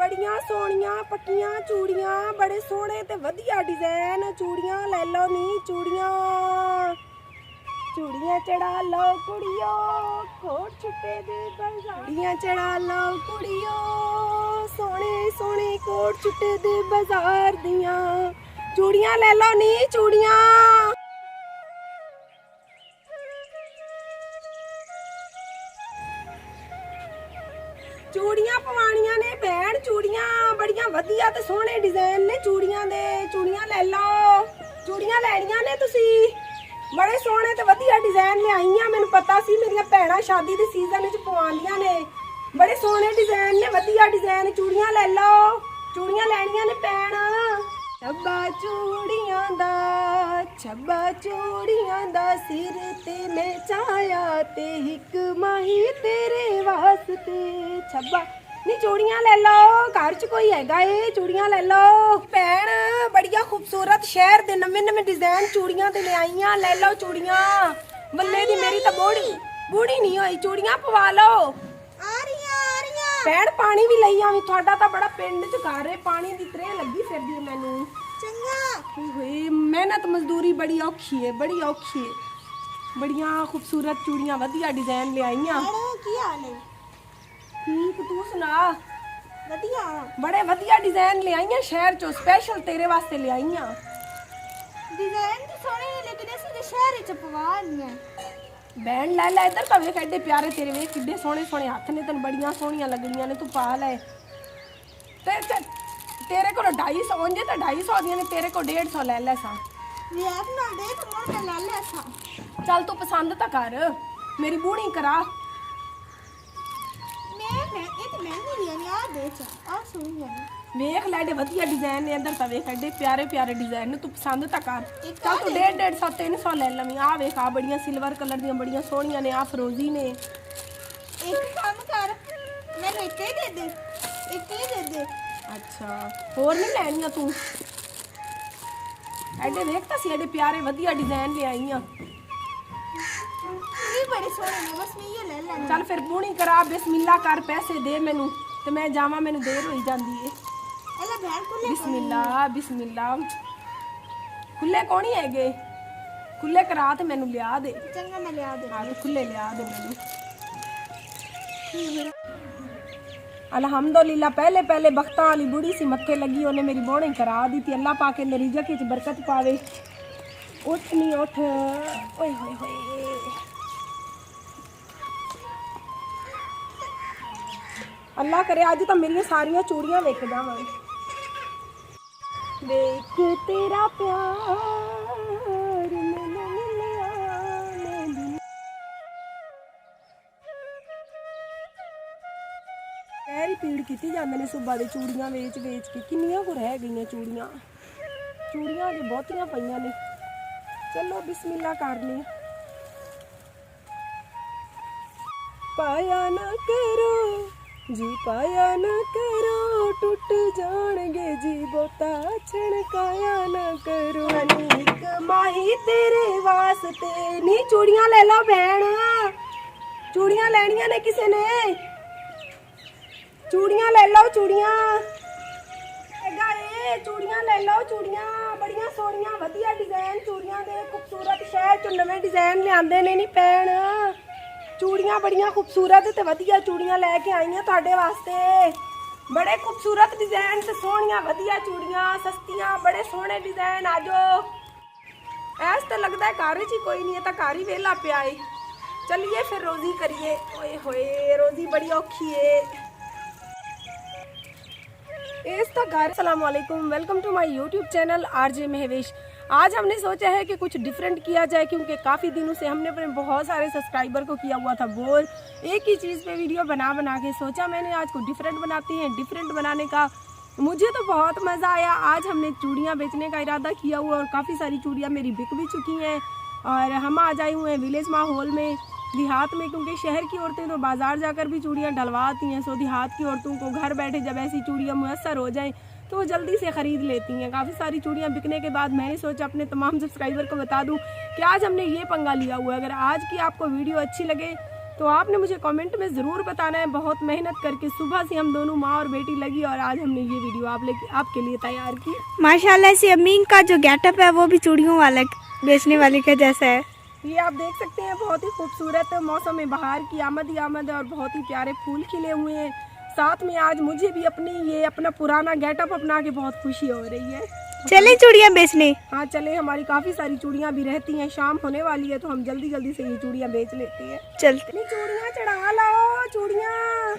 बड़िया सोहणियां पक्कियां चूड़ियां बड़े सोहणे ते वधिया डिजाइन चूड़ियां ले लो नी चूड़ियां चूड़ियां चढ़ा लो कुड़ियो कोट छुट्टे दे बाजार चूड़ियां चढ़ा लो कुड़ियो सोहणे सोहणे कोट छुट्टे दे बाजार दियां चूड़ियां ले लो नी चूड़ियां चूड़ियां पवाणियां ने भैन चूड़ियां बड़ियां वधिया ते सोहणे डिजाइन ने चूड़ियां दे चूड़ियां ले लो चूड़ियां लैणियां ने तुसी बड़े सोहणे ते वधिया डिजाइन लिआईयां मैनूं पता सी मेरियां भैणां शादी दे सीजन विच पवांदियां ने बड़े सोहणे डिजाइन ने वधिया डिजाइन चूड़ियां ले लो चूड़ियां लैणियां ने भैण छब्बा चूड़ियां दा सिर ते मैं चाया ते हिक माही तेरे वास्ते छब्बा नी चूड़ियां ले लो घर च कोई हैगा ए चूड़ियां ले लो भैन बड़िया खूबसूरत शहर दे नवे नवे डिजाइन चूड़ियां ते ले आईयां ले लो चूड़ियां बल्ले दी मेरी तो बूढ़ी नहीं होई चूड़ियां पवा लो आ रही भैन पानी भी लई आवी तुहाडा तां बड़ा पिंड च घर है पानी दी त्रे लगी फिरदी है मैनू मेहनत मजदूरी बड़ी औखी है बड़िया खूबसूरत चूड़ियां वधिया डिजाइन ले आईयां ठीक तू सुना वधिया बड़े वधिया डिजाइन ले आईयां शहर चो स्पेशल तेरे वास्ते ले आईयां डिजाइन तो सोहणे ने लेकिन इस दे शहर च पवानियां बैंड ला ला इधर तो वेख एडे प्यारे तेरे वेख किड्डे सोहणे सोहणे हाथ ने तन बड़ियां सोहणियां लगणियां ने तू पा ले तेरे को 250 होंगे तो 250 दियां ने तेरे को 150 ले ले सा यार ना दे तो मोर ले ले सा चल तू पसंद ता कर मेरी बूढ़ी करा मैं इतने महंगी नहीं यार दे चा आ सुन वेख ले एडे वधिया डिजाइन ने अंदर ता वेख एडे प्यारे प्यारे डिजाइन ने तू पसंद ता कर चल तू 150 300 ले लवी आ वेख आ बड़ियां सिल्वर कलर दी बड़ियां सोहणियां ने आ फरोजी ने एक काम कर मैंने एक ही दे दे अच्छा होर नहीं लैनियां तू एडे देख ता सी एडे प्यारे वधिया डिजाइन ले आईयां ये बड़े सोहणे ने बस मैं ये ले लेना चल फिर बूणी करा बिस्मिल्लाह कर पैसे दे मैनू ते मैं जावां मैनू देर होई जांदी है एला बहन खुले बिस्मिल्लाह खुले कोणी हैगे खुले करा ते मैनू लिया दे चंगा मैं लिया दे हां खुले लिया दे मैनू अल्हम्दुलिल्लाह पहले पहले बख्तां वाली बूढ़ी सी मत्थे लगी उन्हें मेरी बोहणी करा दी थी अल्लाह पाक ने रिज़्क़ च बरकत पावे उठ नहीं उठ ओए होए होए अल्लाह करे आज तो मेरी सारियां चूड़ियां वेख जावां देख तेरा प्यार मैनूं मिलिया पैर ही पीड़ की जाते हैं सुबह के चूड़ियां वेच वेच के किन्नियां को रह गई चूड़ियां अजे बहुतियां पईयां ने चलो बिस्मिल्लाह करनी पाया ना करो जी पाया ना करो टूट जाणगे जी बोता छणकाया ना करो अनीक माही तेरे वास्ते नी चूड़ियां ले लो भैन चूड़ियां लैनियां ने किसी ने चूड़ियां ले लो चूड़ियां ले लो चूड़ियां बड़ियां सोहणियां वधिया डिजाइन चूड़ियां दे खूबसूरत शहर चो नवे डिजाइन लिआंदे ने नी भैन चूड़ियां बड़ियां खूबसूरत ते वधिया चूड़ियां लैके आईयां तुहाडे वास्ते बड़े खूबसूरत डिजाइन ते सोहणियां वधिया चूड़ियां सस्तियां बड़े सोहणे डिजाइन आजो ऐस तो लगता है घर च कोई नहीं है तो घर ही वेला पिया है चलिए फिर रोजी करिए ओए होए रोजी बड़ी औखी है इस तो घर अस्सलाम वालेकुम welcome to my YouTube channel RJ Mahvesh. आज हमने सोचा है कि कुछ डिफरेंट किया जाए क्योंकि काफ़ी दिनों से हमने अपने बहुत सारे सब्सक्राइबर को किया हुआ था बोर एक ही चीज़ पे वीडियो बना के सोचा मैंने आज कुछ डिफरेंट बनाती हैं। डिफरेंट बनाने का मुझे तो बहुत मज़ा आया। आज हमने चूड़ियाँ बेचने का इरादा किया हुआ और काफ़ी सारी चूड़ियाँ मेरी बिक भी चुकी हैं और हम आ जाए हुए हैं विलेज माहौल में देहात में, क्योंकि शहर की औरतें तो बाज़ार जाकर भी चूड़ियाँ डलवाती हैं। सो देहात की औरतों को घर बैठे जब ऐसी चूड़ियाँ मुयस्सर हो जाएं तो वो जल्दी से ख़रीद लेती हैं। काफ़ी सारी चूड़ियाँ बिकने के बाद मैंने सोचा अपने तमाम सब्सक्राइबर को बता दूं कि आज हमने ये पंगा लिया हुआ है। अगर आज की आपको वीडियो अच्छी लगे तो आपने मुझे कमेंट में ज़रूर बताना है। बहुत मेहनत करके सुबह से हम दोनों माँ और बेटी लगी और आज हमने ये वीडियो आपके लिए तैयार की। माशाल्लाह से अम्मी का जो गेटअप है वो भी चूड़ियों वाला बेचने वाले के जैसा है। ये आप देख सकते हैं, बहुत ही खूबसूरत मौसम में बाहर की आमद ही आमद है और बहुत ही प्यारे फूल खिले हुए हैं। साथ में आज मुझे भी अपना पुराना गेटअप अपना के बहुत खुशी हो रही है। चले चूड़ियाँ बेचने? हाँ चले, हमारी काफ़ी सारी चूड़ियाँ भी रहती हैं। शाम होने वाली है तो हम जल्दी जल्दी से ये चूड़ियाँ बेच लेते हैं। चलते। चूड़ियाँ चढ़ा लो, चूड़ियाँ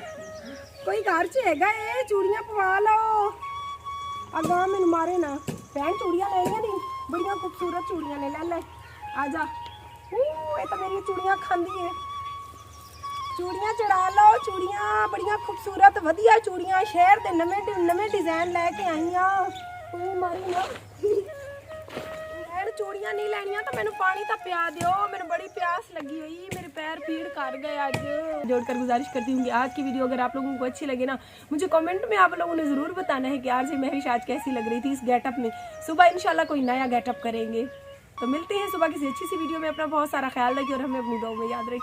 कोई घर से हैगा ये, चूड़ियाँ पवा लो। अगा मैंने मारे ना भैन, चूड़ियाँ लेंगे नहीं, बड़िया खूबसूरत चूड़ियाँ ने ले आजा। ये तो मेरी चूड़ियाँ खांदी है। चूड़ियाँ चढ़ा लो, चूड़ियाँ बड़िया खूबसूरत वधिया चूड़ियाँ शहर के नवे डिजाइन लैके आई हाँ। कोई मारी ना चूड़ियाँ नहीं लैनिया तो मैंने पानी तो पिया दो, मेरे बड़ी प्यास लगी हुई, मेरे पैर पीड़ कर गए। आज जोड़कर गुजारिश करती हूँ कि आज की वीडियो अगर आप लोगों को अच्छी लगे ना, मुझे कमेंट में आप लोगों ने ज़रूर बताना है कि आरजे महविश आज कैसी लग रही थी इस गेटअप में। सुबह इंशाल्लाह कोई नया गेटअप करेंगे। तो मिलते हैं सुबह किसी अच्छी सी वीडियो में। अपना बहुत सारा ख्याल रखिए और हमें अपनी दुआ में याद रखिए।